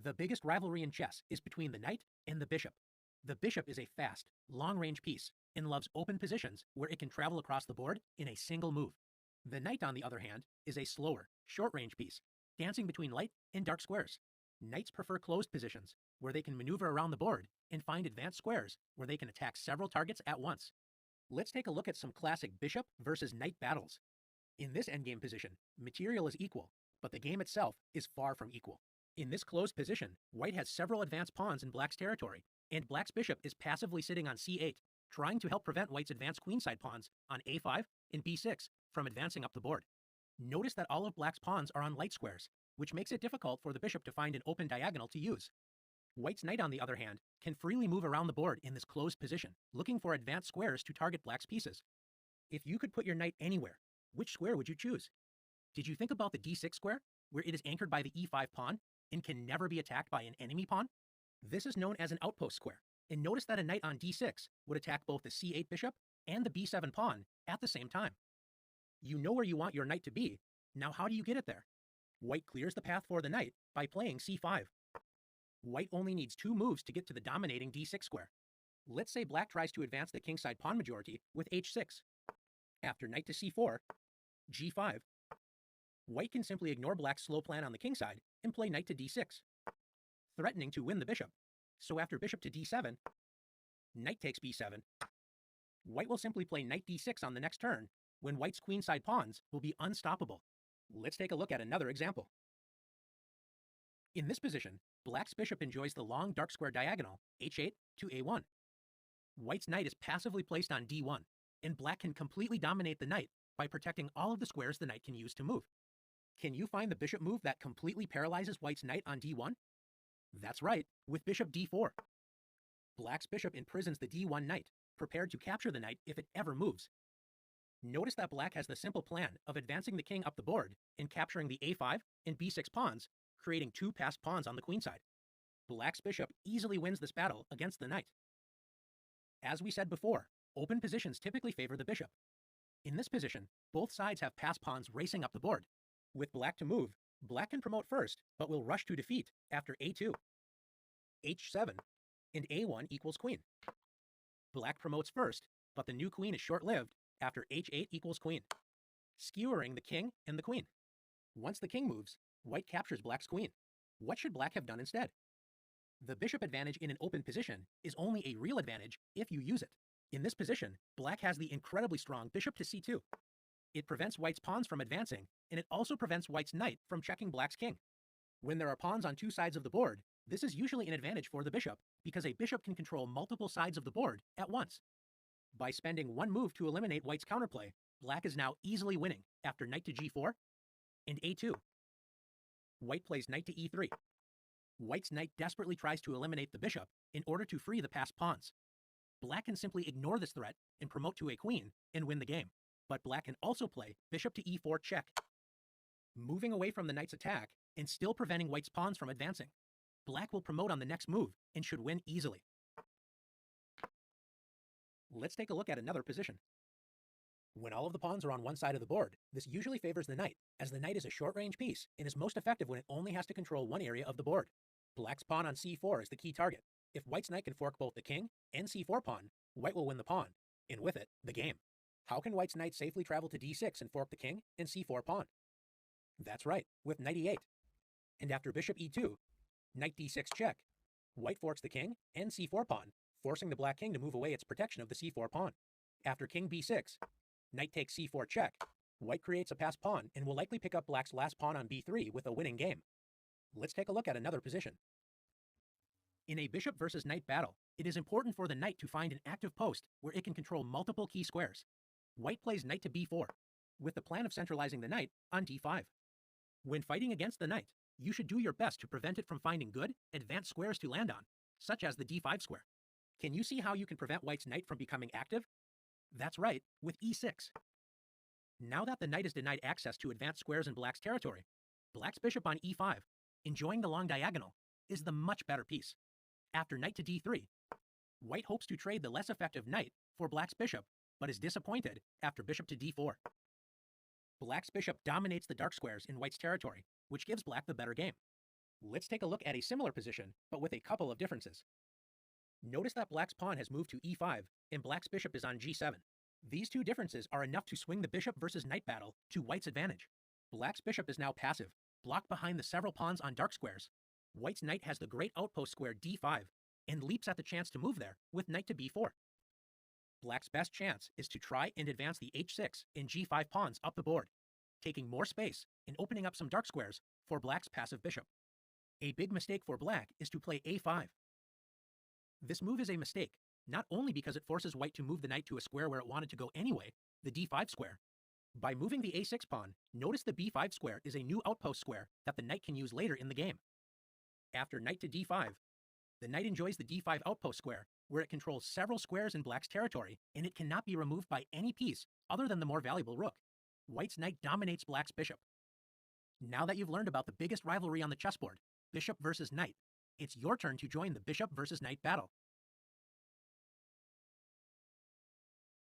The biggest rivalry in chess is between the knight and the bishop. The bishop is a fast, long-range piece and loves open positions where it can travel across the board in a single move. The knight, on the other hand, is a slower, short-range piece, dancing between light and dark squares. Knights prefer closed positions, where they can maneuver around the board and find advanced squares where they can attack several targets at once. Let's take a look at some classic bishop versus knight battles. In this endgame position, material is equal, but the game itself is far from equal. In this closed position, white has several advanced pawns in black's territory, and black's bishop is passively sitting on c8, trying to help prevent white's advanced queenside pawns on a5 and b6 from advancing up the board. Notice that all of black's pawns are on light squares, which makes it difficult for the bishop to find an open diagonal to use. White's knight, on the other hand, can freely move around the board in this closed position, looking for advanced squares to target black's pieces. If you could put your knight anywhere, which square would you choose? Did you think about the d6 square, where it is anchored by the e5 pawn and can never be attacked by an enemy pawn? This is known as an outpost square, and notice that a knight on d6 would attack both the c8 bishop and the b7 pawn at the same time. You know where you want your knight to be. Now how do you get it there? White clears the path for the knight by playing c5. White only needs 2 moves to get to the dominating d6 square. Let's say black tries to advance the kingside pawn majority with h6. After knight to c4, g5. White can simply ignore black's slow plan on the kingside and play knight to d6, threatening to win the bishop. So after bishop to d7, knight takes b7. White will simply play knight d6 on the next turn, when white's queenside pawns will be unstoppable. Let's take a look at another example. In this position, black's bishop enjoys the long dark square diagonal h8 to a1. White's knight is passively placed on d1, and black can completely dominate the knight by protecting all of the squares the knight can use to move. Can you find the bishop move that completely paralyzes white's knight on d1? That's right, with bishop d4. Black's bishop imprisons the d1 knight, prepared to capture the knight if it ever moves. Notice that black has the simple plan of advancing the king up the board and capturing the a5 and b6 pawns, creating 2 passed pawns on the queenside. Black's bishop easily wins this battle against the knight. As we said before, open positions typically favor the bishop. In this position, both sides have passed pawns racing up the board. With black to move, black can promote first, but will rush to defeat after a2, h7, and a1 equals queen. Black promotes first, but the new queen is short-lived after h8 equals queen, skewering the king and the queen. Once the king moves, white captures black's queen. What should black have done instead? The bishop advantage in an open position is only a real advantage if you use it. In this position, black has the incredibly strong bishop to c2. It prevents white's pawns from advancing, and it also prevents white's knight from checking black's king. When there are pawns on 2 sides of the board, this is usually an advantage for the bishop, because a bishop can control multiple sides of the board at once. By spending 1 move to eliminate white's counterplay, black is now easily winning after knight to g4 and a2. White plays knight to e3. White's knight desperately tries to eliminate the bishop in order to free the passed pawns. Black can simply ignore this threat and promote to a queen and win the game. But black can also play bishop to e4 check, moving away from the knight's attack and still preventing white's pawns from advancing. Black will promote on the next move and should win easily. Let's take a look at another position. When all of the pawns are on one side of the board, this usually favors the knight, as the knight is a short-range piece and is most effective when it only has to control one area of the board. Black's pawn on c4 is the key target. If white's knight can fork both the king and c4 pawn, white will win the pawn, and with it, the game. How can white's knight safely travel to d6 and fork the king and c4 pawn? That's right, with knight e8. And after bishop e2, knight d6 check, white forks the king and c4 pawn, forcing the black king to move away its protection of the c4 pawn. After king b6, knight takes c4 check, white creates a passed pawn and will likely pick up black's last pawn on b3 with a winning game. Let's take a look at another position. In a bishop versus knight battle, it is important for the knight to find an active post where it can control multiple key squares. White plays knight to b4, with the plan of centralizing the knight on d5. When fighting against the knight, you should do your best to prevent it from finding good, advanced squares to land on, such as the d5 square. Can you see how you can prevent white's knight from becoming active? That's right, with e6. Now that the knight is denied access to advanced squares in black's territory, black's bishop on e5, enjoying the long diagonal, is the much better piece. After knight to d3, white hopes to trade the less effective knight for black's bishop, but is disappointed after bishop to d4. Black's bishop dominates the dark squares in white's territory, which gives black the better game. Let's take a look at a similar position, but with a couple of differences. Notice that black's pawn has moved to e5, and black's bishop is on g7. These two differences are enough to swing the bishop versus knight battle to white's advantage. Black's bishop is now passive, blocked behind the several pawns on dark squares. White's knight has the great outpost square d5, and leaps at the chance to move there with knight to b4. Black's best chance is to try and advance the h6 and g5 pawns up the board, taking more space and opening up some dark squares for black's passive bishop. A big mistake for black is to play a5. This move is a mistake, not only because it forces white to move the knight to a square where it wanted to go anyway, the d5 square. By moving the a6 pawn, notice the b5 square is a new outpost square that the knight can use later in the game. After knight to d5, the knight enjoys the d5 outpost square, where it controls several squares in black's territory, and it cannot be removed by any piece other than the more valuable rook. White's knight dominates black's bishop. Now that you've learned about the biggest rivalry on the chessboard, bishop versus knight, it's your turn to join the bishop versus knight battle.